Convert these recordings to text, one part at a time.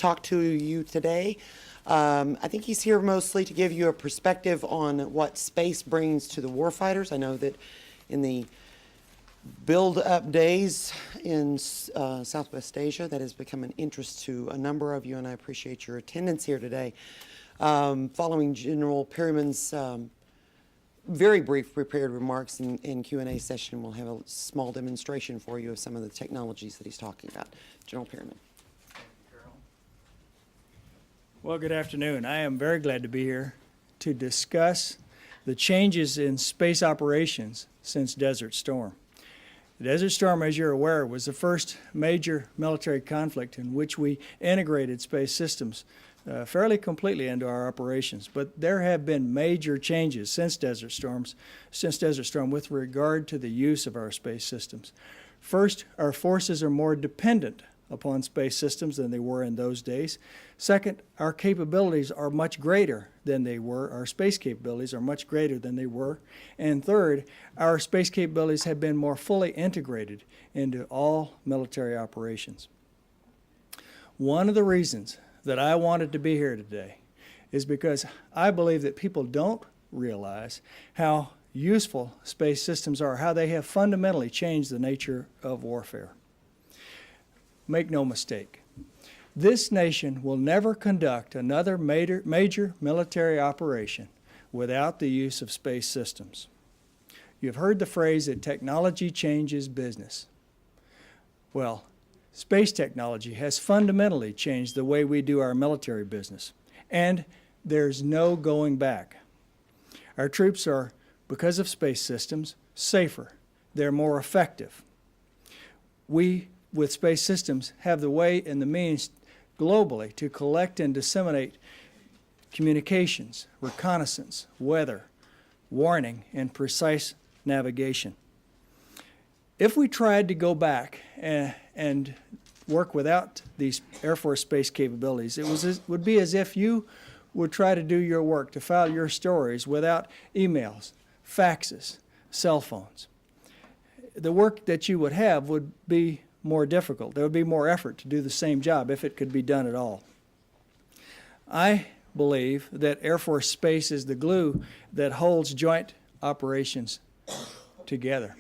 talk to you today. I think he's here mostly to give you a perspective on what space brings to the warfighters. I know that in the build-up days in Southwest Asia, that has become an interest to a number of you, and I appreciate your attendance here today. Following General Perryman's very brief prepared remarks in Q&A session, we'll have a small demonstration for you of some of the technologies that he's talking about. General Perryman. Well, good afternoon. I am very glad to be here to discuss the changes in space operations since Desert Storm. The Desert Storm, as you're aware, was the first major military conflict in which we integrated space systems fairly completely into our operations. But there have been major changes since Desert Storm with regard to the use of our space systems. First, our forces are more dependent upon space systems than they were in those days. Second, our capabilities are much greater than they were. Our space capabilities are much greater than they were. And third, our space capabilities have been more fully integrated into all military operations. One of the reasons that I wanted to be here today is because I believe that people don't realize how useful space systems are, how they have fundamentally changed the nature of warfare. Make no mistake, this nation will never conduct another major military operation without the use of space systems. You've heard the phrase that technology changes business. Well, space technology has fundamentally changed the way we do our military business, and there's no going back. Our troops are, because of space systems, safer. They're more effective. We, with space systems, have the way and the means globally to collect and disseminate communications, reconnaissance, weather, warning, and precise navigation. If we tried to go back and work without these Air Force space capabilities, it would be as if you would try to do your work, to file your stories without emails, faxes, cell phones. The work that you would have would be more difficult. There would be more effort to do the same job if it could be done at all. I believe that Air Force space is the glue that holds joint operations together.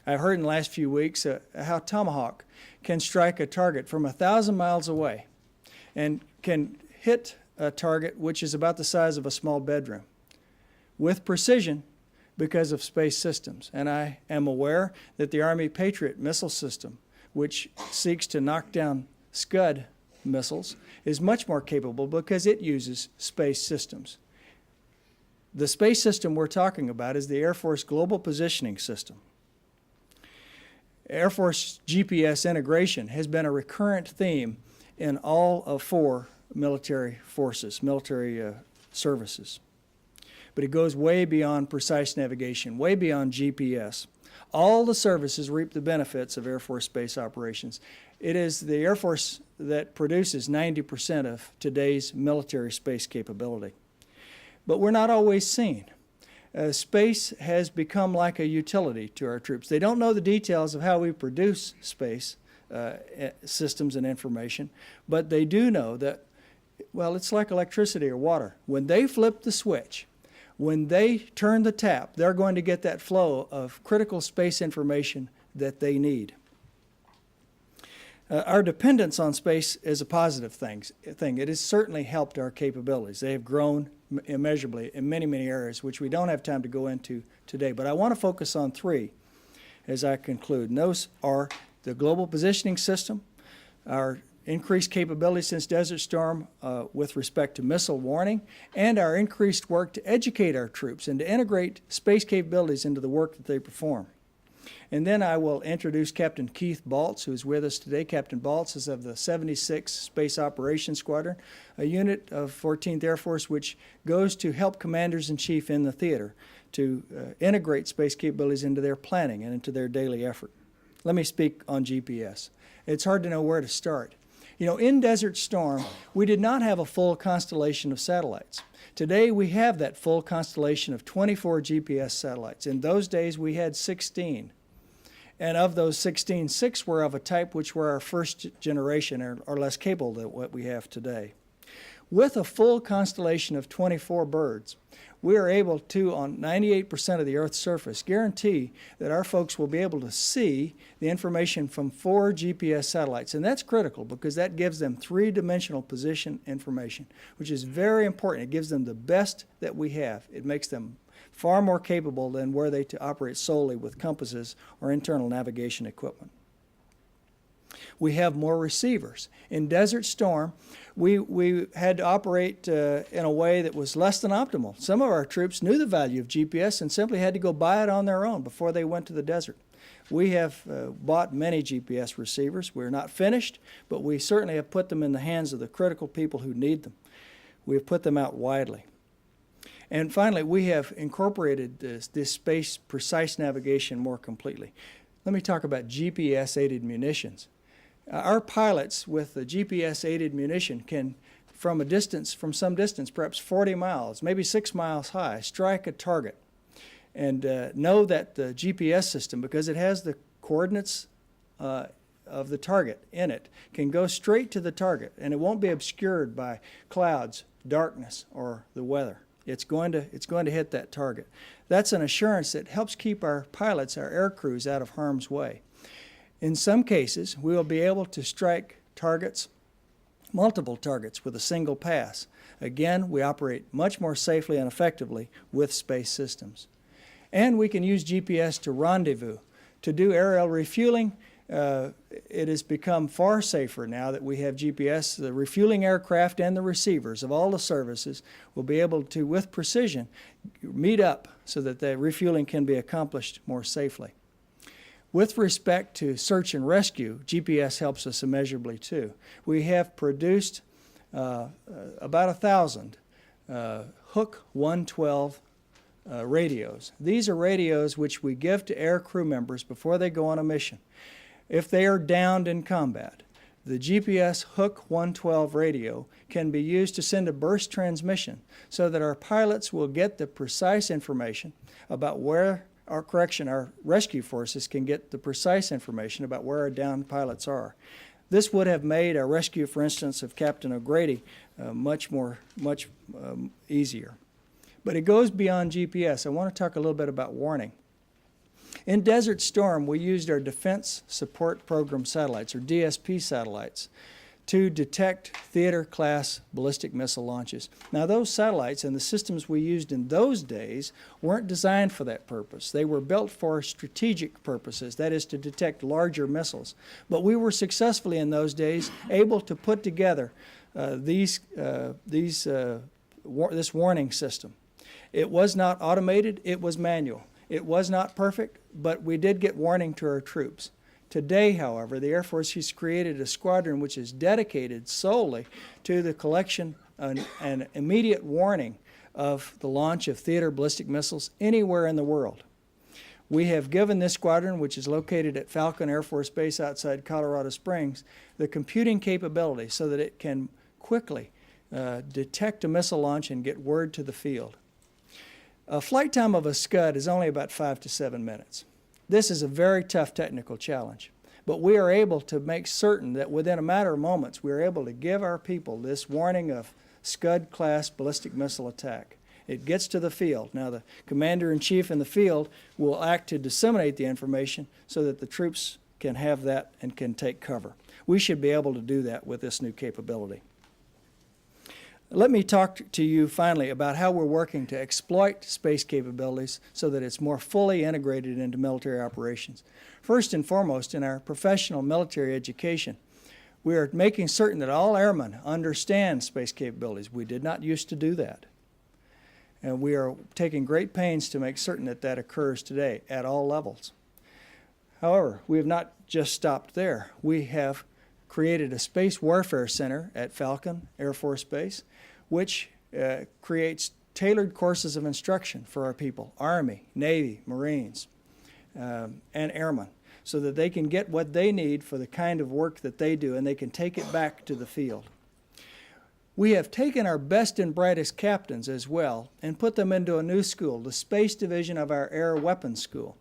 I've heard in the last few weeks how Tomahawk can strike a target from 1,000 miles away and can hit a target which is about the size of a small bedroom with precision because of space systems. And I am aware that the Army Patriot missile system, which seeks to knock down Scud missiles, is much more capable because it uses space systems. The space system we're talking about is the Air Force Global Positioning System. Air Force GPS integration has been a recurrent theme in all of 4 military forces, military services. But it goes way beyond precise navigation, way beyond GPS. All the services reap the benefits of Air Force space operations. It is the Air Force that produces 90% of today's military space capability. But we're not always seen. Space has become like a utility to our troops. They don't know the details of how we produce space systems and information, but they do know that, well, it's like electricity or water. When they flip the switch, when they turn the tap, they're going to get that flow of critical space information that they need. Our dependence on space is a positive thing. It has certainly helped our capabilities. They have grown immeasurably in many, many areas, which we don't have time to go into today. But I want to focus on 3 as I conclude. And those are the Global Positioning System, our increased capabilities since Desert Storm with respect to missile warning, and our increased work to educate our troops and to integrate space capabilities into the work that they perform. And then I will introduce Captain Keith Baltz, who is with us today. Captain Baltz is of the 76th Space Operations Squadron, a unit of 14th Air Force which goes to help commanders-in-chief in the theater to integrate space capabilities into their planning and into their daily effort. Let me speak on GPS. It's hard to know where to start. You know, in Desert Storm, we did not have a full constellation of satellites. Today, we have that full constellation of 24 GPS satellites. In those days, we had 16. And of those 16, 6 were of a type which were our first generation or less capable than what we have today. With a full constellation of 24 birds, we are able to, on 98% of the Earth's surface, guarantee that our folks will be able to see the information from 4 GPS satellites. And that's critical because that gives them 3-dimensional position information, which is very important. It gives them the best that we have. It makes them far more capable than were they to operate solely with compasses or internal navigation equipment. We have more receivers. In Desert Storm, we had to operate in a way that was less than optimal. Some of our troops knew the value of GPS and simply had to go buy it on their own before they went to the desert. We have bought many GPS receivers. We're not finished, but we certainly have put them in the hands of the critical people who need them. We have put them out widely. And finally, we have incorporated this space precise navigation more completely. Let me talk about GPS-aided munitions. Our pilots with the GPS-aided munition can, from some distance, perhaps 40 miles, maybe 6 miles high, strike a target and know that the GPS system, because it has the coordinates of the target in it, can go straight to the target, and it won't be obscured by clouds, darkness, or the weather. It's going to hit that target. That's an assurance that helps keep our pilots, our air crews, out of harm's way. In some cases, we will be able to strike targets, multiple targets, with a single pass. Again, we operate much more safely and effectively with space systems. And we can use GPS to rendezvous. To do aerial refueling, it has become far safer now that we have GPS. The refueling aircraft and the receivers of all the services will be able to, with precision, meet up so that the refueling can be accomplished more safely. With respect to search and rescue, GPS helps us immeasurably too. We have produced about 1,000 Hook 112 radios. These are radios which we give to air crew members before they go on a mission. If they are downed in combat, the GPS Hook 112 radio can be used to send a burst transmission so that our pilots will get the precise information about where our rescue forces can get the precise information about where our downed pilots are. This would have made our rescue, for instance, of Captain O'Grady much easier. But it goes beyond GPS. I want to talk a little bit about warning. In Desert Storm, we used our Defense Support Program satellites, or DSP satellites, to detect theater-class ballistic missile launches. Now, those satellites and the systems we used in those days weren't designed for that purpose. They were built for strategic purposes, that is, to detect larger missiles. But we were successfully in those days able to put together this warning system. It was not automated, it was manual. It was not perfect, but we did get warning to our troops. Today, however, the Air Force has created a squadron which is dedicated solely to the collection and immediate warning of the launch of theater ballistic missiles anywhere in the world. We have given this squadron, which is located at Falcon Air Force Base outside Colorado Springs, the computing capability so that it can quickly detect a missile launch and get word to the field. A flight time of a Scud is only about 5 to 7 minutes. This is a very tough technical challenge, but we are able to make certain that within a matter of moments we are able to give our people this warning of Scud-class ballistic missile attack. It gets to the field. Now the commander-in-chief in the field will act to disseminate the information so that the troops can have that and can take cover. We should be able to do that with this new capability. Let me talk to you finally about how we're working to exploit space capabilities so that it's more fully integrated into military operations. First and foremost, in our professional military education, we are making certain that all airmen understand space capabilities. We did not used to do that. And we are taking great pains to make certain that that occurs today at all levels. However, we have not just stopped there. We have created a Space Warfare Center at Falcon Air Force Base, which creates tailored courses of instruction for our people, Army, Navy, Marines, and airmen, so that they can get what they need for the kind of work that they do, and they can take it back to the field. We have taken our best and brightest captains as well and put them into a new school, the Space Division of our Air Weapons School.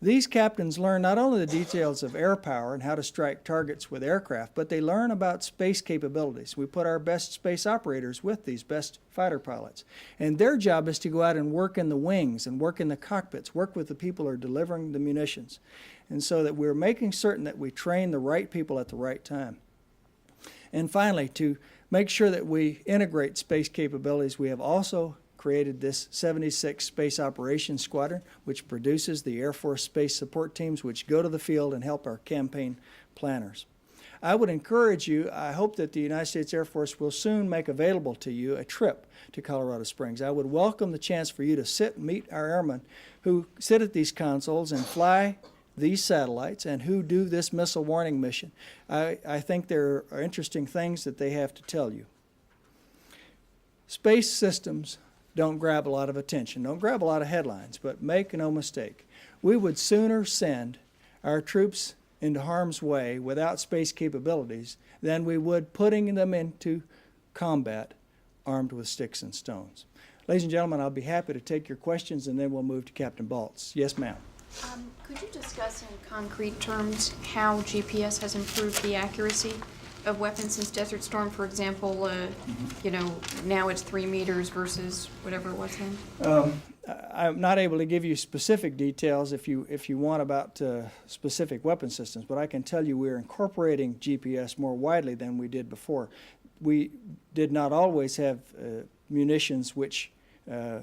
These captains learn not only the details of air power and how to strike targets with aircraft, but they learn about space capabilities. We put our best space operators with these best fighter pilots. And their job is to go out and work in the wings and work in the cockpits, work with the people who are delivering the munitions. And so that we're making certain that we train the right people at the right time. And finally, to make sure that we integrate space capabilities, we have also created this 76 Space Operations Squadron, which produces the Air Force space support teams which go to the field and help our campaign planners. I would encourage you, I hope that the United States Air Force will soon make available to you a trip to Colorado Springs. I would welcome the chance for you to sit and meet our airmen who sit at these consoles and fly these satellites and who do this missile warning mission. I think there are interesting things that they have to tell you. Space systems don't grab a lot of attention, don't grab a lot of headlines, but make no mistake, we would sooner send our troops into harm's way without space capabilities than we would putting them into combat armed with sticks and stones. Ladies and gentlemen, I'll be happy to take your questions and then we'll move to Captain Baltz. Yes, ma'am. Could you discuss in concrete terms how GPS has improved the accuracy of weapons since Desert Storm? For example, you know, now it's 3 meters versus whatever it was then. I'm not able to give you specific details if you want about specific weapon systems, but I can tell you we're incorporating GPS more widely than we did before. We did not always have munitions which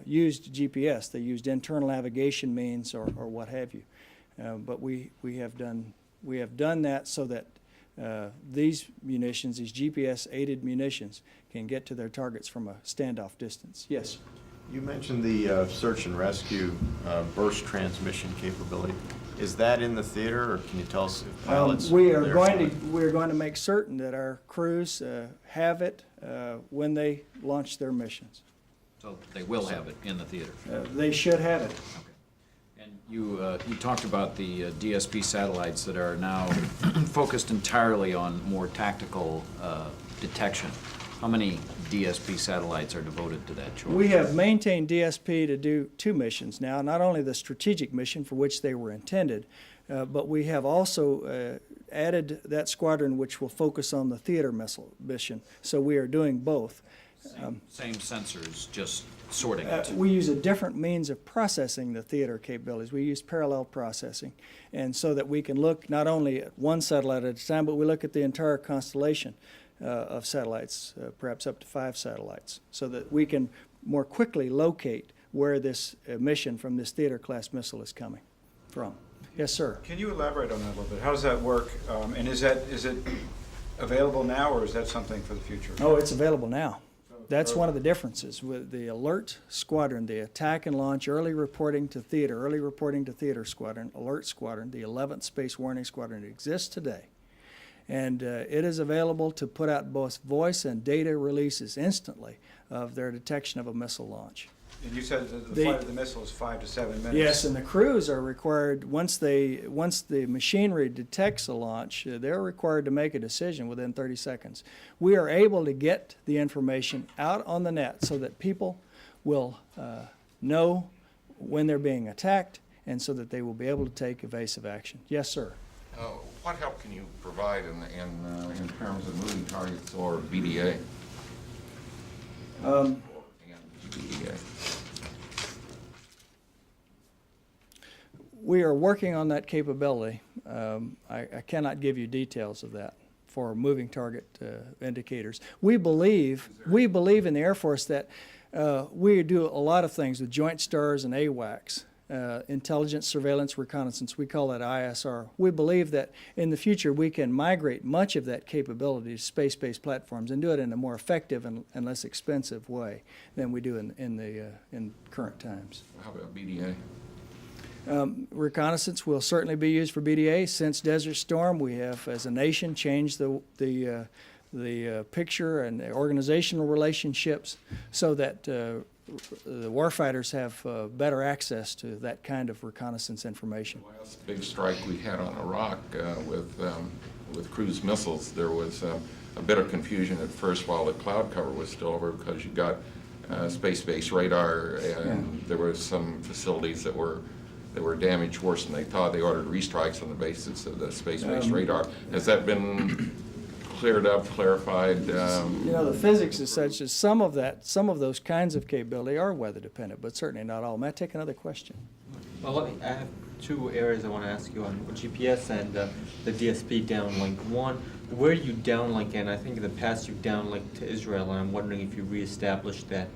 used GPS. They used internal navigation means or what have you. But we have done that so that these munitions, these GPS-aided munitions, can get to their targets from a standoff distance. Yes? You mentioned the search and rescue burst transmission capability. Is that in the theater, or can you tell us if pilots we're going to make certain that our crews have it when they launch their missions. So they will have it in the theater? They should have it. Okay. And you talked about the DSP satellites that are now focused entirely on more tactical detection. How many DSP satellites are devoted to that choice? We have maintained DSP to do 2 missions now, not only the strategic mission for which they were intended, but we have also added that squadron which will focus on the theater missile mission. So we are doing both. Same sensors, just sorting it. We use a different means of processing the theater capabilities. We use parallel processing, and so that we can look not only at one satellite at a time, but we look at the entire constellation of satellites, perhaps up to 5 satellites, so that we can more quickly locate where this mission from this theater class missile is coming from. Yes, sir. Can you elaborate on that a little bit? How does that work? And is it available now, or is that something for the future? Oh, it's available now. That's one of the differences with the alert squadron, the attack and launch, early reporting to theater squadron, alert squadron, the 11th Space Warning Squadron. It exists today. And it is available to put out both voice and data releases instantly of their detection of a missile launch. And you said that the flight of the missile is 5 to 7 minutes. Yes, and the crews are required, once the machinery detects a launch, they're required to make a decision within 30 seconds. We are able to get the information out on the net so that people will know when they're being attacked and so that they will be able to take evasive action. Yes, sir. What help can you provide in terms of moving targets or BDA? BDA. We are working on that capability. I cannot give you details of that for moving target indicators. We believe in the Air Force that we do a lot of things with Joint STARS and AWACS. Intelligence, surveillance, reconnaissance, we call that ISR. We believe that in the future we can migrate much of that capability to space-based platforms and do it in a more effective and less expensive way than we do in current times. How about BDA? Reconnaissance will certainly be used for BDA. Since Desert Storm, we have, as a nation, changed the picture and the organizational relationships so that the warfighters have better access to that kind of reconnaissance information. The last big strike we had on Iraq with cruise missiles, there was a bit of confusion at first while the cloud cover was still over because you got space-based radar and there were some facilities that were that were damaged worse than they thought. They ordered restrikes on the basis of the space-based radar. Has that been cleared up, clarified? You know, the physics is such that some of those kinds of capability are weather dependent, but certainly not all. May I take another question? Well, I have two areas I want to ask you on GPS and the DSP downlink. One, where you downlink, and I think in the past you've downlinked to Israel, and I'm wondering if you reestablished that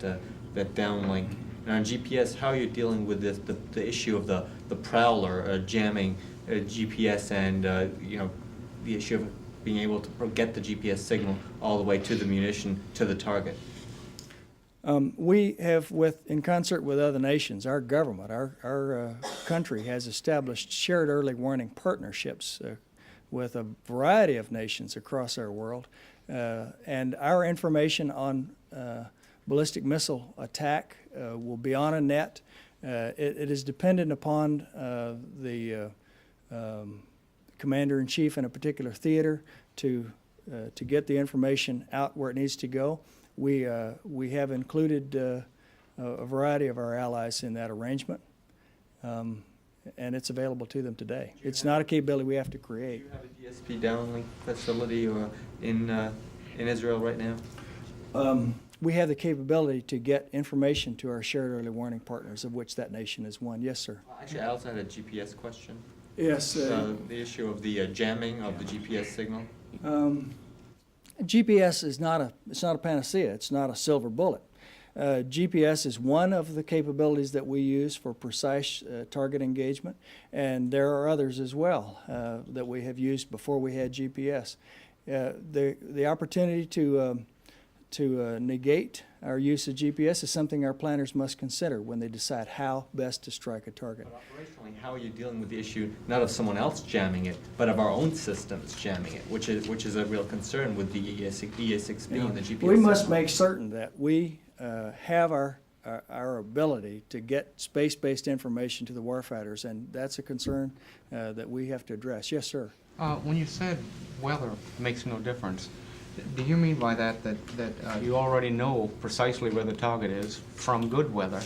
downlink. And on GPS, how are you dealing with this, the issue of the prowler jamming GPS and you know, the issue of being able to get the GPS signal all the way to the munition to the target? We have, in concert with other nations, our government, our country has established shared early warning partnerships with a variety of nations across our world. And our information on ballistic missile attack will be on a net. It is dependent upon the commander-in-chief in a particular theater to get the information out where it needs to go. We have included a variety of our allies in that arrangement, and it's available to them today. It's not a capability we have to create. Do you have a DSP downlink facility or in Israel right now? We have the capability to get information to our shared early warning partners, of which that nation is one. Yes, sir. Actually, I also had a GPS question. Yes. The issue of the jamming of the GPS signal. GPS is not a panacea. It's not a silver bullet. GPS is one of the capabilities that we use for precise target engagement, and there are others as well that we have used before we had GPS. The opportunity to negate our use of GPS is something our planners must consider when they decide how best to strike a target. But operationally, how are you dealing with the issue not of someone else jamming it, but of our own systems jamming it, which is a real concern with the EA6B and the GPS We must system? make certain that we have our ability to get space-based information to the warfighters, and that's a concern that we have to address. Yes, sir. When you said weather makes no difference, do you mean by that you already know precisely where the target is from good weather,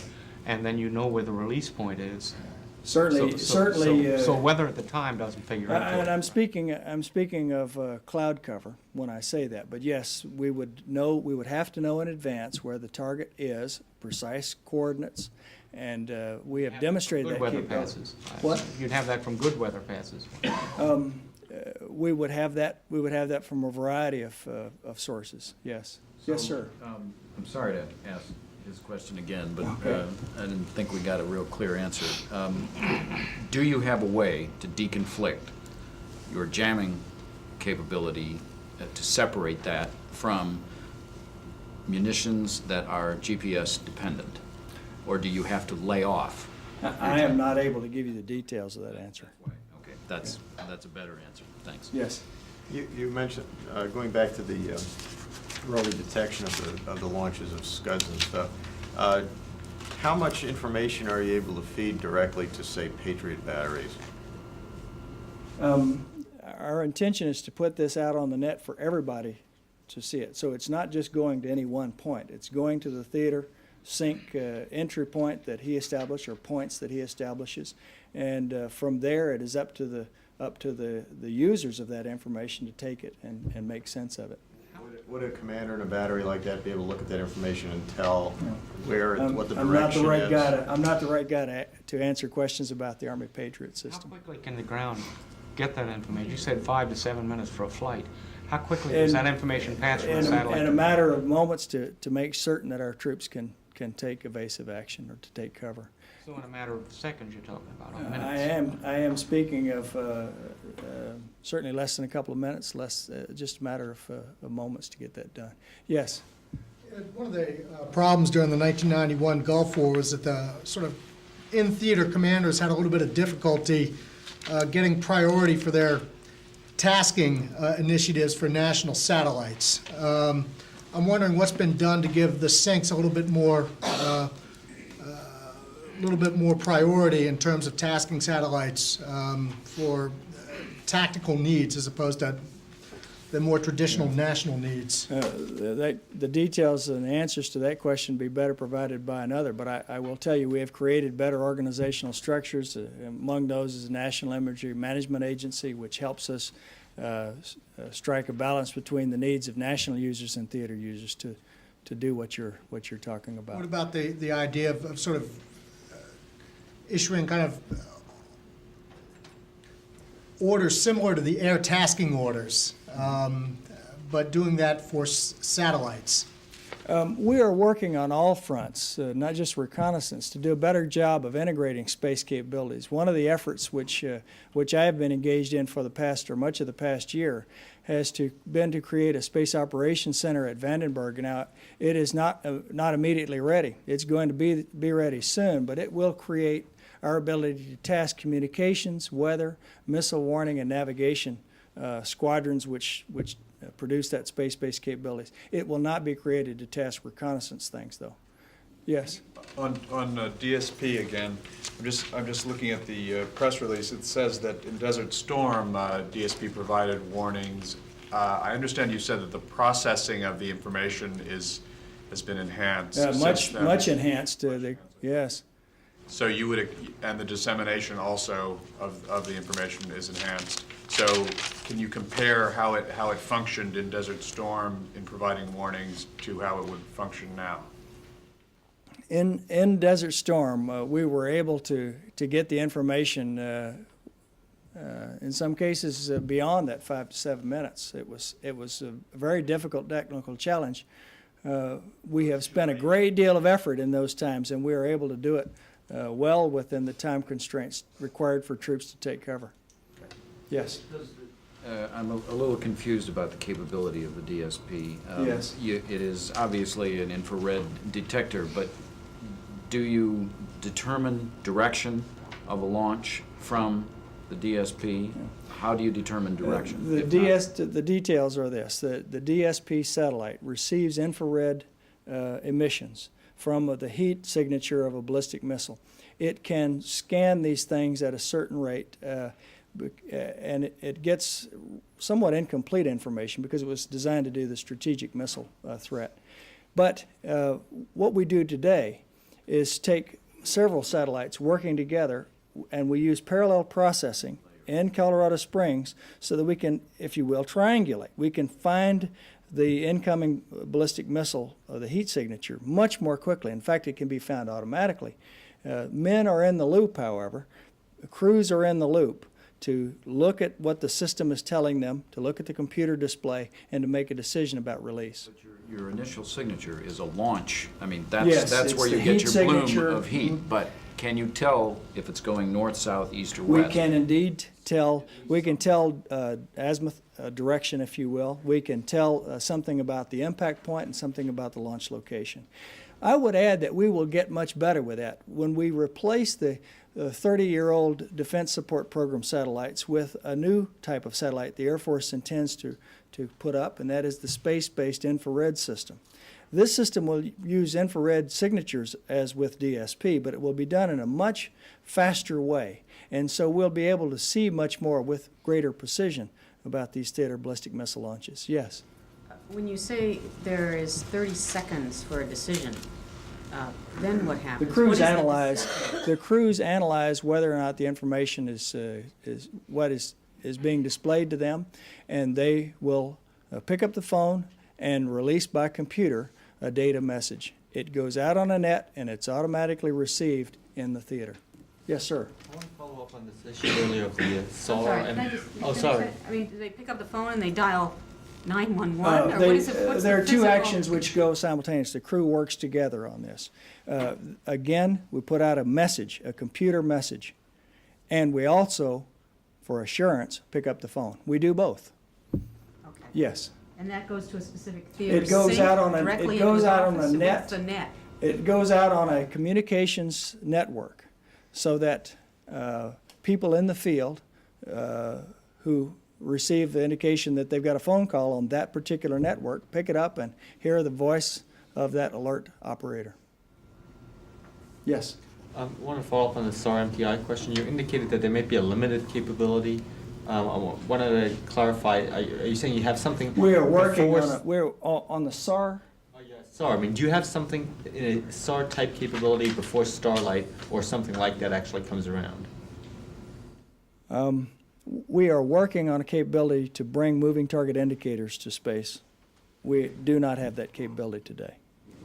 and then you know where the release point is? Certainly. So weather at the time doesn't figure into And it. I'm speaking of cloud cover when I say that. But yes, we would have to know in advance where the target is, precise coordinates, and we have demonstrated Good that weather capability. passes. What? You'd have that from good weather passes. We would have that. We would have that from a variety of sources. Yes. Yes, sir. I'm sorry to ask his question again, but I didn't think we got a real clear answer. Do you have a way to deconflict your jamming capability to separate that from munitions that are GPS dependent? Or do you have to lay off? I am not able to give you the details of that answer. Okay, that's a better answer. Thanks. Yes. You mentioned, going back to the early detection of the launches of Scuds and stuff, how much information are you able to feed directly to, say, Patriot batteries? Our intention is to put this out on the net for everybody to see it. So it's not just going to any one point. It's going to the theater sync entry point that he established, or points that he establishes, and from there it is up to the users of that information to take it and make sense of it. Would a commander in a battery like that be able to look at that information and tell where, what the I'm not the direction right is? guy I'm not the right guy to answer questions about the Army Patriot How system. quickly can the ground get that information? You said 5 to 7 minutes for a flight. How quickly does that information pass from the satellite? In a matter of moments to make certain that our troops can take evasive action or to take cover. So in a matter of seconds you're talking about, or minutes? I am speaking of certainly less than a couple of minutes, just a matter of moments to get that done. Yes. One of the problems during the 1991 Gulf War was that the sort of in-theater commanders had a little bit of difficulty getting priority for their tasking initiatives for national satellites. I'm wondering what's been done to give the syncs a little bit more priority in terms of tasking satellites for tactical needs, as opposed to than more traditional national needs? The details and the answers to that question be better provided by another, but I will tell you, we have created better organizational structures. Among those is the National Imagery Management Agency, which helps us strike a balance between the needs of national users and theater users to do what you're talking about. What about the idea of sort of issuing kind of orders similar to the air tasking orders, but doing that for satellites? We are working on all fronts, not just reconnaissance, to do a better job of integrating space capabilities. One of the efforts which I have been engaged in for much of the past year has been to create a Space Operations Center at Vandenberg. Now, it is not immediately ready. It's going to be ready soon, but it will create our ability to task communications, weather, missile warning, and navigation squadrons which produce that space-based capabilities. It will not be created to task reconnaissance things, though. Yes. On DSP again, I'm just looking at the press release. It says that in Desert Storm, DSP provided warnings. I understand you said that the processing of the information has been enhanced. Much enhanced. Yes. So you would, and the dissemination also of the information is enhanced. So can you compare how it functioned in Desert Storm in providing warnings to how it would function now? In Desert Storm, we were able to get the information in some cases beyond that 5 to 7 minutes. It was a very difficult technical challenge. We have spent a great deal of effort in those times, and we are able to do it well within the time constraints required for troops to take cover. Yes. I'm a little confused about the capability of the DSP. Yes. It is obviously an infrared detector, but do you determine direction of a launch from the DSP? How do you determine direction? The details are this. The DSP satellite receives infrared emissions from the heat signature of a ballistic missile. It can scan these things at a certain rate, and it gets somewhat incomplete information because it was designed to do the strategic missile threat. But what we do today is take several satellites working together, and we use parallel processing in Colorado Springs so that we can, if you will, triangulate. We can find the incoming ballistic missile, the heat signature, much more quickly. In fact, it can be found automatically. Men are in the loop, however. Crews are in the loop to look at what the system is telling them, to look at the computer display, and to make a decision about release. But your initial signature is a launch. I mean, Yes, that's it's where the you get heat your bloom signature. of heat. But can you tell if it's going north, south, east, or west? We can indeed tell. We can tell azimuth direction, if you will. We can tell something about the impact point and something about the launch location. I would add that we will get much better with that. When we replace the 30-year-old Defense Support Program satellites with a new type of satellite the Air Force intends to put up, and that is the space-based infrared system. This system will use infrared signatures as with DSP, but it will be done in a much faster way. And so we'll be able to see much more with greater precision about these theater ballistic missile launches. Yes? When you say there is 30 seconds for a decision, then what happens? The crews What is analyze. The crews analyze whether or not the information is being displayed to them, and they will pick up the phone and release by computer a data message. It goes out on a net, and it's automatically received in the theater. Yes, sir. I want to follow up on this issue earlier of the SAR I'm sorry, and, can I just oh, finish sorry. that? I mean, do they pick up the phone and they dial 911, or They- what is it? What's there the are two physical- actions which go simultaneously. The crew works together on this. Again, we put out a message, a computer message, and we also, for assurance, pick up the phone. We do both. Okay. Yes. And that goes to a specific theater It goes sync out on a- directly it into goes the out on office? a So net. What's the net? It goes out on a communications network so that people in the field who receive the indication that they've got a phone call on that particular network pick it up and hear the voice of that alert operator. Yes. I want to follow up on the SAR MPI question. You indicated that there may be a limited capability I wanted to clarify, are you saying you have something? We are working before on, we're on the SAR. SAR, I mean, do you have something in a SAR type capability before Starlight or something like that actually comes around? We are working on a capability to bring moving target indicators to space. We do not have that capability today.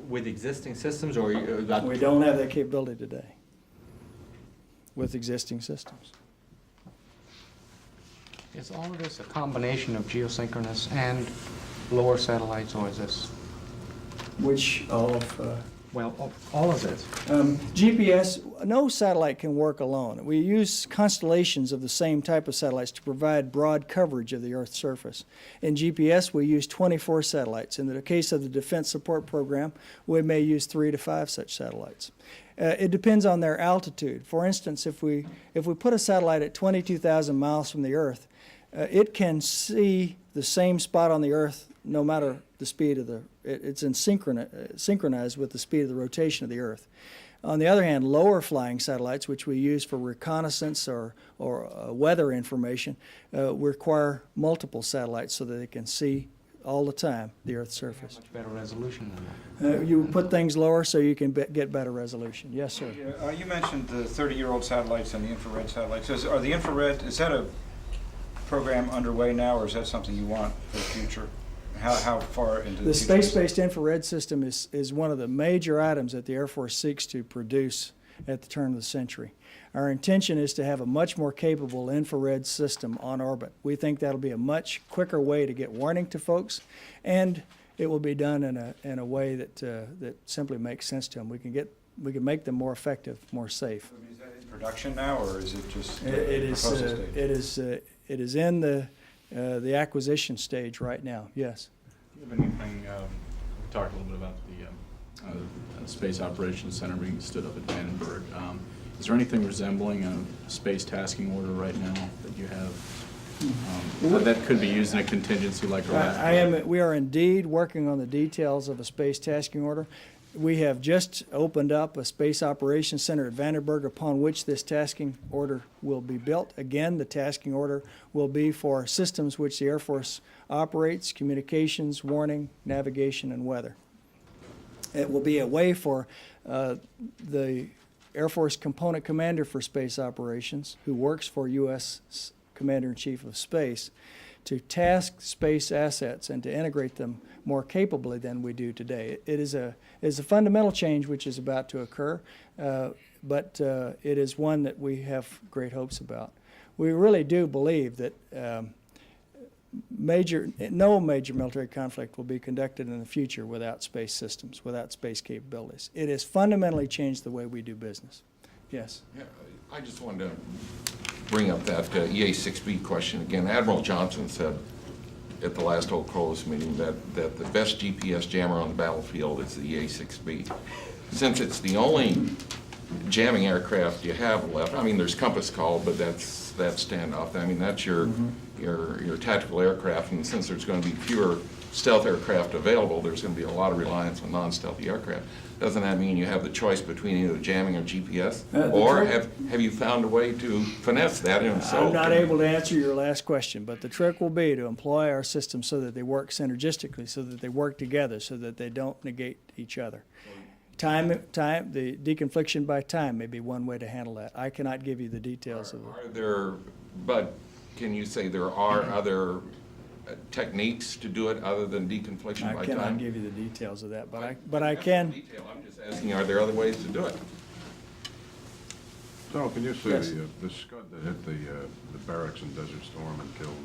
With existing systems or about? We don't have that capability today with existing systems. Is all of this a combination of geosynchronous and lower satellites, or is this? Which all of, Well, all of this. GPS, no satellite can work alone. We use constellations of the same type of satellites to provide broad coverage of the Earth's surface. In GPS, we use 24 satellites. In the case of the Defense Support Program, we may use 3 to 5 such satellites. It depends on their altitude. For instance, if we put a satellite at 22,000 miles from the Earth, it can see the same spot on the Earth no matter the speed of it's synchronized with the speed of the rotation of the Earth. On the other hand, lower flying satellites, which we use for reconnaissance or weather information, require multiple satellites so that they can see all the time the Earth's surface. Much better resolution than that. You put things lower so you can get better resolution. Yes, sir. You mentioned the 30-year-old satellites and the infrared satellites. Are the infrared, is that a program underway now, or is that something you want for the future? How far into the The future? space-based infrared system is one of the major items that the Air Force seeks to produce at the turn of the century. Our intention is to have a much more capable infrared system on orbit. We think that'll be a much quicker way to get warning to folks, and it will be done in a way that simply makes sense to them. We can make them more effective, more safe. I mean, is that in production now, or is it just It is in the acquisition stage right now. Yes. Do you have anything? We talked a little bit about the Space Operations Center being stood up at Vandenberg. Is there anything resembling a space tasking order right now that you have that could be used in a contingency like Iraq? We are indeed working on the details of a space tasking order. We have just opened up a Space Operations Center at Vandenberg upon which this tasking order will be built. Again, the tasking order will be for systems which the Air Force operates: communications, warning, navigation, and weather. It will be a way for the Air Force Component Commander for Space Operations, who works for U.S. Commander-in-Chief of Space, to task space assets and to integrate them more capably than we do today. It is a fundamental change which is about to occur, but it is one that we have great hopes about. We really do believe that no major military conflict will be conducted in the future without space systems, without space capabilities. It has fundamentally changed the way we do business. Yes? Yeah, I just wanted to bring up that EA-6B question again. Admiral Johnson said at the last Old Crow's meeting that the best GPS jammer on the battlefield is the EA-6B. Since it's the only jamming aircraft you have left, I mean, there's Compass Call, but that's standoff. I mean, that's your tactical aircraft, and since there's going to be fewer stealth aircraft available, there's going to be a lot of reliance on non-stealthy aircraft. Doesn't that mean you have the choice between either jamming or GPS? Or have you found a way to finesse that? I'm not able to answer your last question, but the trick will be to employ our systems so that they work synergistically, so that they work together, so that they don't negate each other. The deconfliction by time may be one way to handle that. I cannot give you the details of it. But can you say there are other techniques to do it other than deconfliction by time? I cannot give you the details of that, but I can. I'm just asking, are there other ways to do it? General, can you say Yes. the Scud that hit the barracks in Desert Storm and killed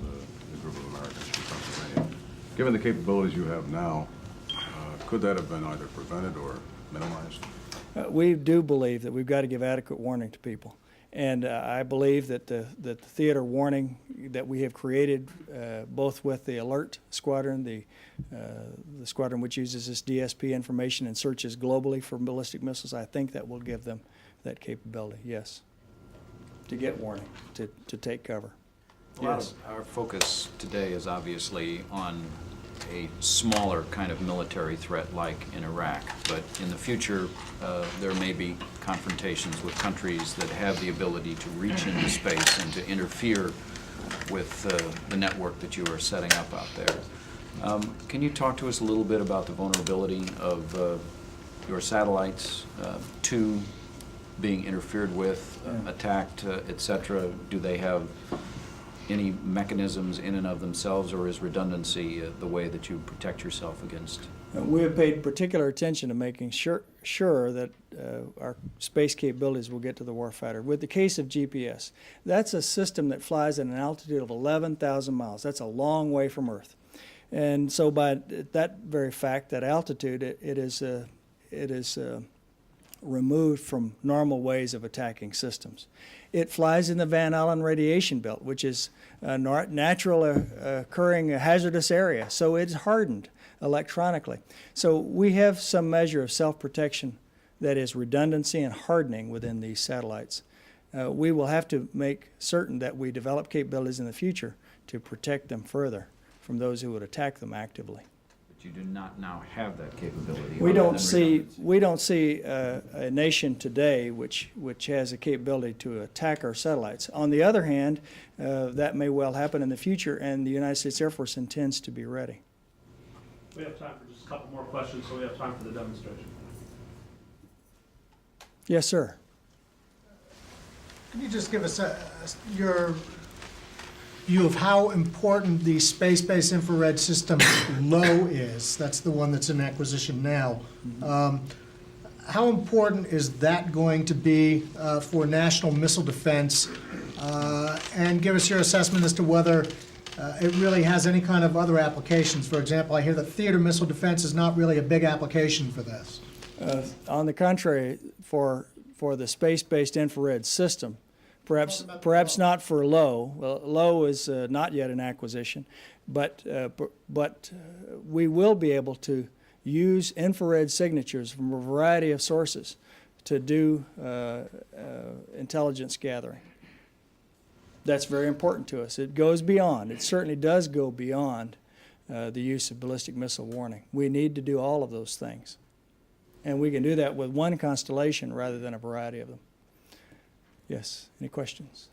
the group of Americans from Pennsylvania, given the capabilities you have now, could that have been either prevented or minimized? We do believe that we've got to give adequate warning to people. And I believe that the theater warning that we have created, both with the alert squadron, the squadron which uses this DSP information and searches globally for ballistic missiles, I think that will give them that capability, yes, to get warning, to take cover. Yes. Our focus today is obviously on a smaller kind of military threat like in Iraq, but in the future there may be confrontations with countries that have the ability to reach into space and to interfere with the network that you are setting up out there. Can you talk to us a little bit about the vulnerability of your satellites to being interfered with, attacked, et cetera? Do they have any mechanisms in and of themselves, or is redundancy the way that you protect yourself against? We have paid particular attention to making sure that our space capabilities will get to the warfighter. With the case of GPS, that's a system that flies at an altitude of 11,000 miles. That's a long way from Earth. And so by that very fact, that altitude, it is removed from normal ways of attacking systems. It flies in the Van Allen radiation belt, which is a natural occurring hazardous area, so it's hardened electronically. So we have some measure of self-protection that is redundancy and hardening within these satellites. We will have to make certain that we develop capabilities in the future to protect them further from those who would attack them actively. But you do not now have that capability. We other don't than see redundancy. a nation today which has a capability to attack our satellites. On the other hand, that may well happen in the future, and the United States Air Force intends to be ready. We have time for just a couple more questions, so we have time for the demonstration. Yes, sir. Can you just give us your view of how important the space-based infrared system LOW is? That's the one that's in acquisition now. How important is that going to be for national missile defense? And give us your assessment as to whether it really has any kind of other applications. For example, I hear that theater missile defense is not really a big application for this. On the contrary, for the space-based infrared system, perhaps not for LOW. Well, LOW is not yet an acquisition, but we will be able to use infrared signatures from a variety of sources to do intelligence gathering. That's very important to us. It goes beyond. It certainly does go beyond the use of ballistic missile warning. We need to do all of those things. And we can do that with one constellation rather than a variety of them. Yes, any questions?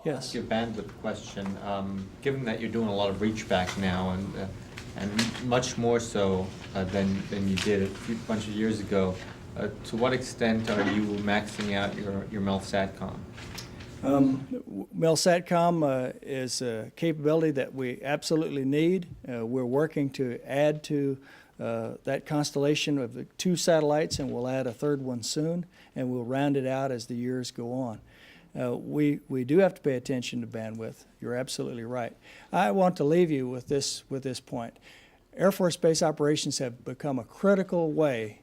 Yes. Ask you a bandwidth question. Given that you're doing a lot of reach back now, and much more so than you did a bunch of years ago, to what extent are you maxing out your MELSATCOM? MELSATCOM is a capability that we absolutely need. We're working to add to that constellation of the 2 satellites, and we'll add a 3rd one soon, and we'll round it out as the years go on. We do have to pay attention to bandwidth. You're absolutely right. I want to leave you with this point. Air Force Space Operations have become a critical way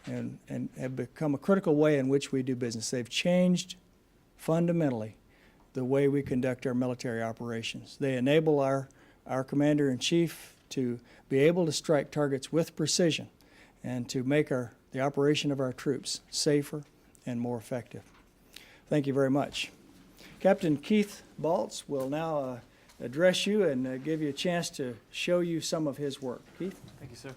and have become a critical way in which we do business. They've changed fundamentally the way we conduct our military operations. They enable our Commander-in-Chief to be able to strike targets with precision and to make the operation of our troops safer and more effective. Thank you very much. Captain Keith Baltz will now address you and give you a chance to show you some of his work. Keith? Thank you, sir.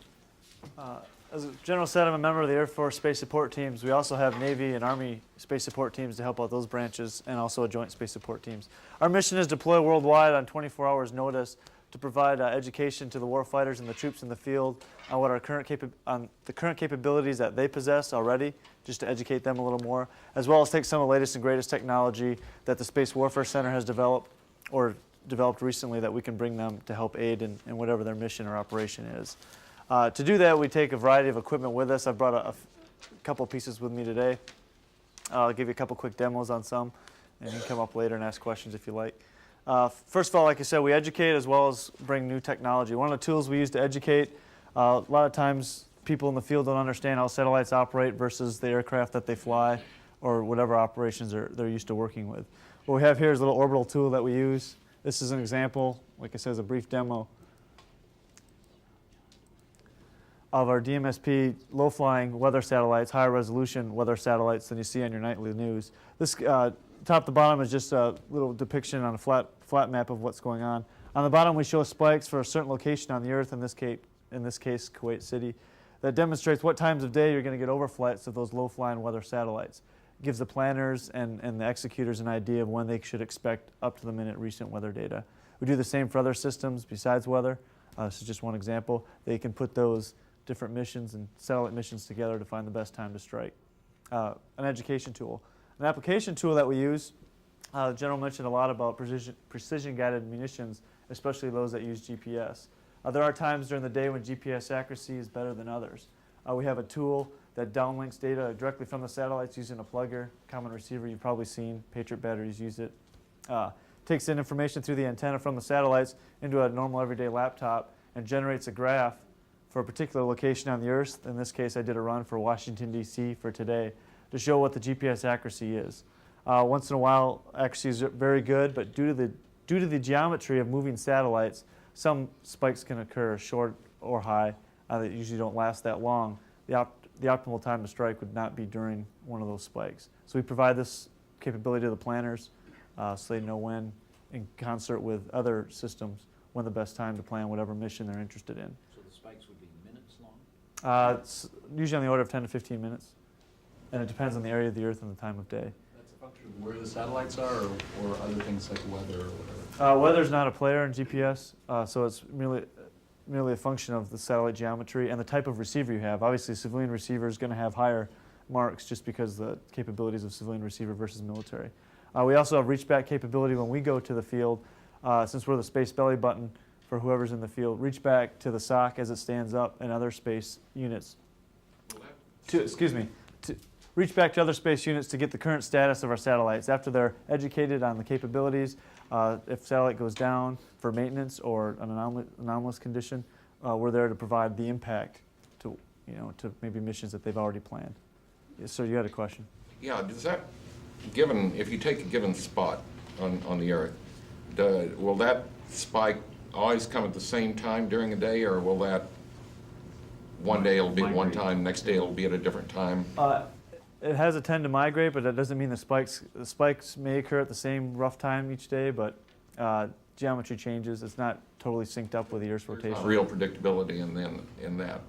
As the General said, I'm a member of the Air Force Space Support Teams. We also have Navy and Army Space Support Teams to help out those branches, and also a Joint Space Support Teams. Our mission is to deploy worldwide on 24 hours notice to provide education to the warfighters and the troops in the field on what our current capabilities that they possess already, just to educate them a little more, as well as take some of the latest and greatest technology that the Space Warfare Center has developed recently that we can bring them to help aid in whatever their mission or operation is. To do that, we take a variety of equipment with us. I've brought a couple pieces with me today. I'll give you a couple quick demos on some, and you can come up later and ask questions if you like. First of all, like I said, we educate as well as bring new technology. One of the tools we use to educate, a lot of times people in the field don't understand how satellites operate versus the aircraft that they fly or whatever operations they're used to working with. What we have here is a little orbital tool that we use. This is an example, like I said, a brief demo of our DMSP low-flying weather satellites, higher resolution weather satellites than you see on your nightly news. This top to bottom is just a little depiction on a flat map of what's going on. On the bottom we show spikes for a certain location on the Earth, in this case Kuwait City, that demonstrates what times of day you're going to get overflights of those low-flying weather satellites. gives the planners and the executors an idea of when they should expect up-to-the-minute recent weather data. We do the same for other systems besides weather. This is just one example. They can put those different missions and satellite missions together to find the best time to strike. An education tool. An application tool that we use, the General mentioned a lot about precision-guided munitions, especially those that use GPS. There are times during the day when GPS accuracy is better than others. We have a tool that downlinks data directly from the satellites using a plugger, common receiver you've probably seen. Patriot batteries use it. Takes in information through the antenna from the satellites into a normal everyday laptop and generates a graph for a particular location on the Earth. In this case, I did a run for Washington, D.C. for today to show what the GPS accuracy is. Once in a while, accuracy is very good, but due to the geometry of moving satellites, some spikes can occur, short or high, that usually don't last that long. The optimal time to strike would not be during one of those spikes. So we provide this capability to the planners so they know when, in concert with other systems, when the best time to plan whatever mission they're interested in. So the spikes would be minutes long? It's usually on the order of 10 to 15 minutes, and it depends on the area of the Earth and the time of day. That's a function of where the satellites are, or other things like weather or whatever? Weather's not a player in GPS, so it's merely a function of the satellite geometry and the type of receiver you have. Obviously, a civilian receiver is going to have higher marks just because of the capabilities of civilian receiver versus military. We also have reach-back capability when we go to the field. Since we're the space belly button for whoever's in the field, reach back to the SOC as it stands up and other space units. Reach back to other space units to get the current status of our satellites. After they're educated on the capabilities, if satellite goes down for maintenance or an anomalous condition, we're there to provide the impact to maybe missions that they've already planned. Yes, sir, you had a question? Yeah, does that, if you take a given spot on the Earth, will that spike always come at the same time during the day, or will that one day it'll be at one time, next day it'll be at a different time? It has a tend to migrate, but that doesn't mean the spikes may occur at the same rough time each day, but geometry changes. It's not totally synced up with the Earth's rotation. Real predictability in that.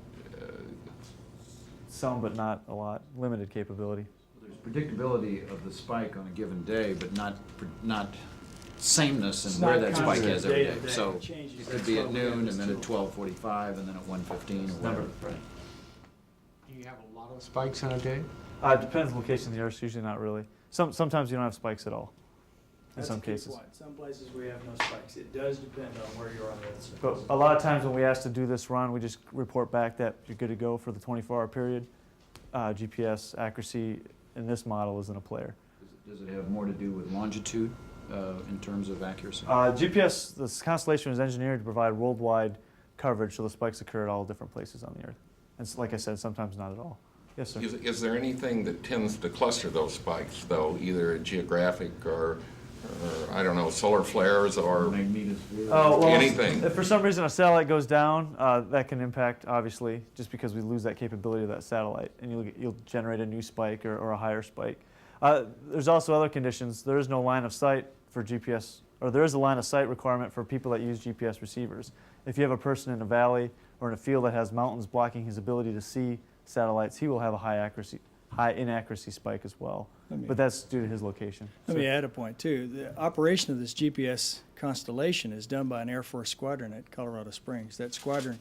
Some, but not a lot. Limited capability. There's predictability of the spike on a given day, but not sameness in where that spike is every day. So it could be at noon, and then at 12:45, and then at 1:15, or whatever. Right. Do you have a lot of spikes in a day? It depends on the location of the Earth. Usually not really. Sometimes you don't have spikes at all. In some cases. Some places we have no spikes. It does depend on where you are on the Earth. But a lot of times when we ask to do this run, we just report back that you're good to go for the 24-hour period. GPS accuracy in this model isn't a player. Does it have more to do with longitude in terms of accuracy? GPS, this constellation was engineered to provide worldwide coverage, so the spikes occur at all different places on the Earth. And like I said, sometimes not at all. Yes, sir. Is there anything that tends to cluster those spikes, though, either geographic or I don't know, solar flares or anything? If for some reason a satellite goes down, that can impact, obviously, just because we lose that capability of that satellite, and you'll generate a new spike or a higher spike. There's also other conditions. There is no line of sight for GPS, or there is a line of sight requirement for people that use GPS receivers. If you have a person in a valley or in a field that has mountains blocking his ability to see satellites, he will have a high inaccuracy spike as well. But that's due to his location. Let me add a point, too. The operation of this GPS constellation is done by an Air Force squadron at Colorado Springs. That squadron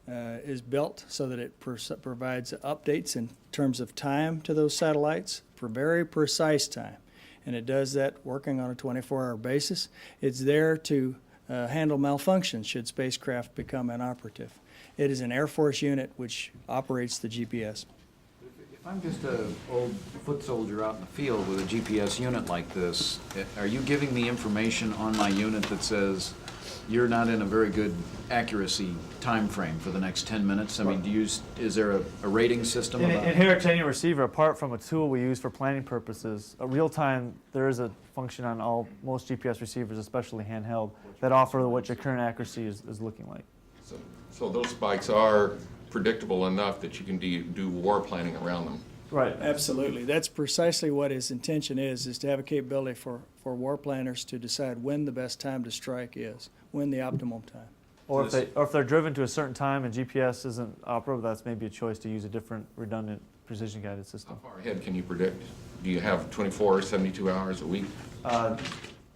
is built so that it provides updates in terms of time to those satellites for very precise time. And it does that working on a 24-hour basis. It's there to handle malfunctions should spacecraft become inoperative. It is an Air Force unit which operates the GPS. If I'm just an old foot soldier out in the field with a GPS unit like this, are you giving me information on my unit that says you're not in a very good accuracy time frame for the next 10 minutes? I mean, is there a rating system? In here at Tenny Receiver, apart from a tool we use for planning purposes, real-time, there is a function on most GPS receivers, especially handheld, that offer what your current accuracy is looking like. So those spikes are predictable enough that you can do war planning around them. Right, absolutely. That's precisely what his intention is to have a capability for war planners to decide when the best time to strike is, when the optimum time. Or if they're driven to a certain time and GPS isn't operable, that's maybe a choice to use a different redundant precision-guided system. How far ahead can you predict? Do you have 24 or 72 hours a week?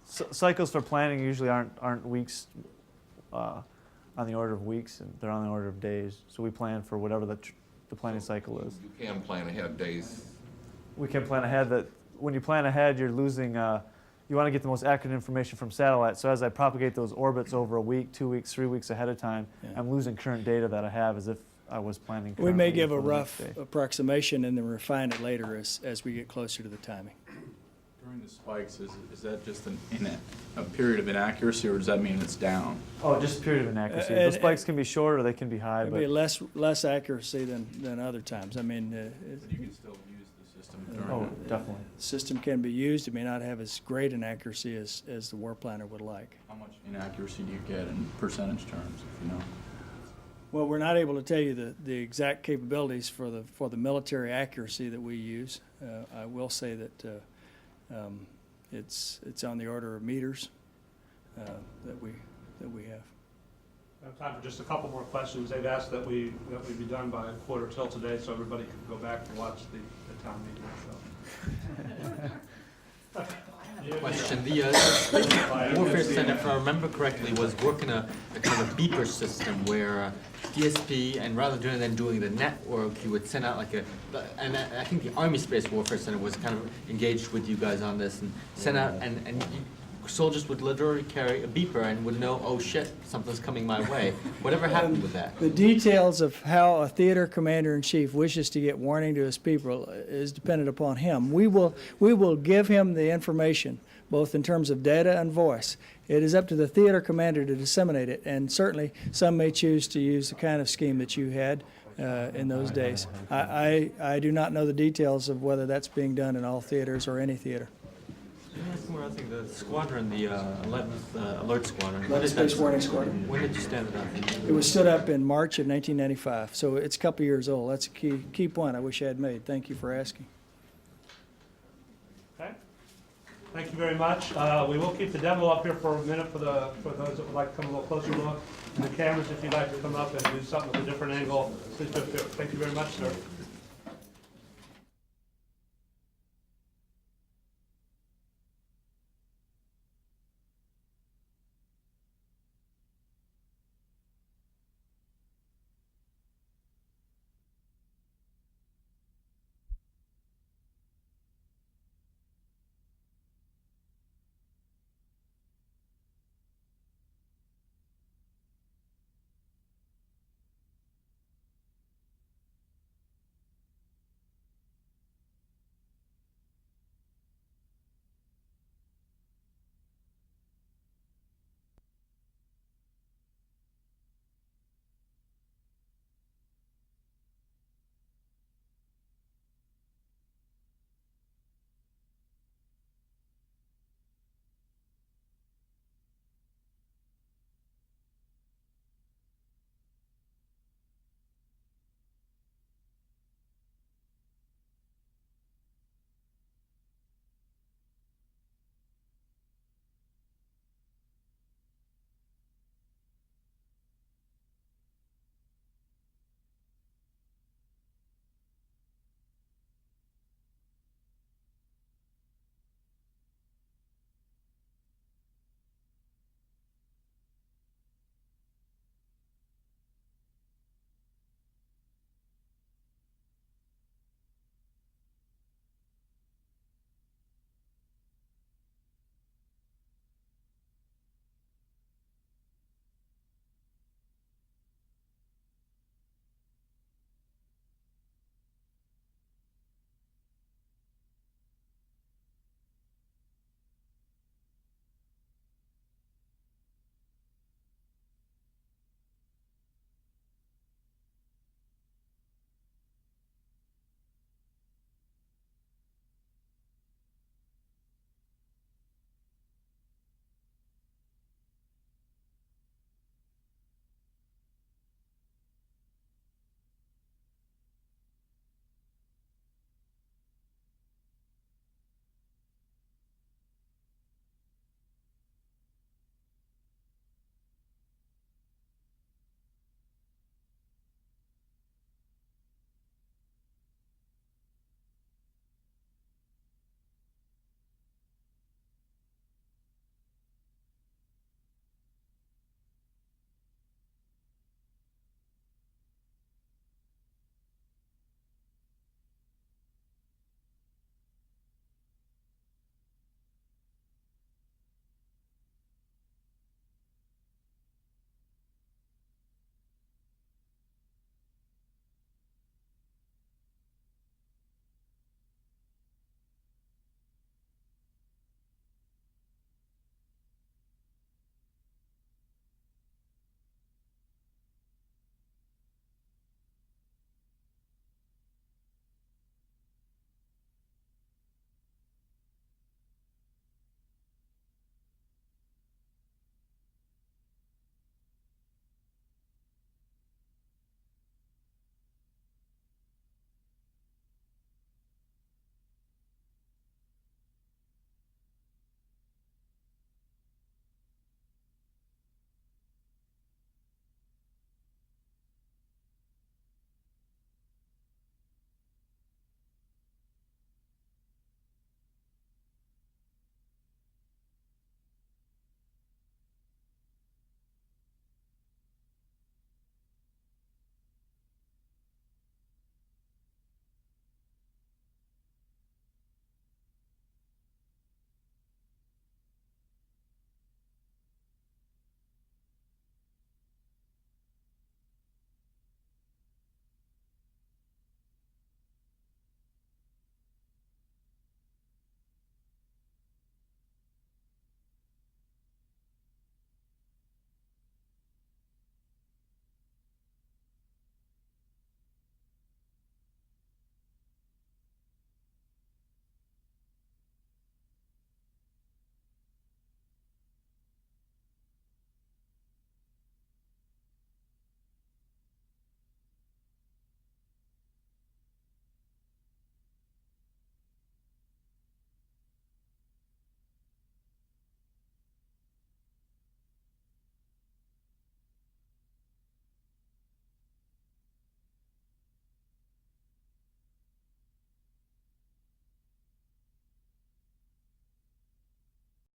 Cycles for planning usually aren't weeks, on the order of weeks, and they're on the order of days. So we plan for whatever the planning cycle is. You can plan ahead days. We can plan ahead. That when you plan ahead, you're losing. You want to get the most accurate information from satellite. So as I propagate those orbits over a week, 2 weeks, 3 weeks ahead of time, I'm losing current data that I have as if I was planning. We may currently give a for the rough next day. approximation and then refine it later as we get closer to the timing. During the spikes, is that just a period of inaccuracy, or does that mean it's down? Oh, just a period of inaccuracy. And- Those spikes can be short or they can be high, It'd but be less accuracy than other times. I mean, But you can still use the system during oh, that? definitely. the system can be used. It may not have as great an accuracy as the war planner would like. How much inaccuracy do you get in percentage terms, if you know? Well, we're not able to tell you the exact capabilities for the military accuracy that we use. I will say that it's on the order of meters that we have. I have time for just a couple more questions. They've asked that we be done by 1:15 today, so everybody can go back and watch the town meeting. So. Question. The Space Warfare Center, if I remember correctly, was working a kind of a beeper system where DSP, and rather than doing the network, you would send out like and I think the Army Space Warfare Center was kind of engaged with you guys on this, and sent out, and soldiers would literally carry a beeper and would know, oh shit, something's coming my way. Whatever happened with that? The details of how a theater commander-in-chief wishes to get warning to his people is dependent upon him. We will give him the information, both in terms of data and voice. It is up to the theater commander to disseminate it, and certainly some may choose to use the kind of scheme that you had in those days. I do not know the details of whether that's being done in all theaters or any theater. I think the squadron, the 11th Alert Squadron. 11th Space Warning Squadron. When did you stand it up? It was stood up in March of 1995, so it's a couple years old. That's a key point I wish I had made. Thank you for asking. Okay. Thank you very much. We will keep the demo up here for a minute for those that would like to come a little closer look. And the cameras, if you'd like to come up and do something with a different angle, please do. Thank you very much, sir.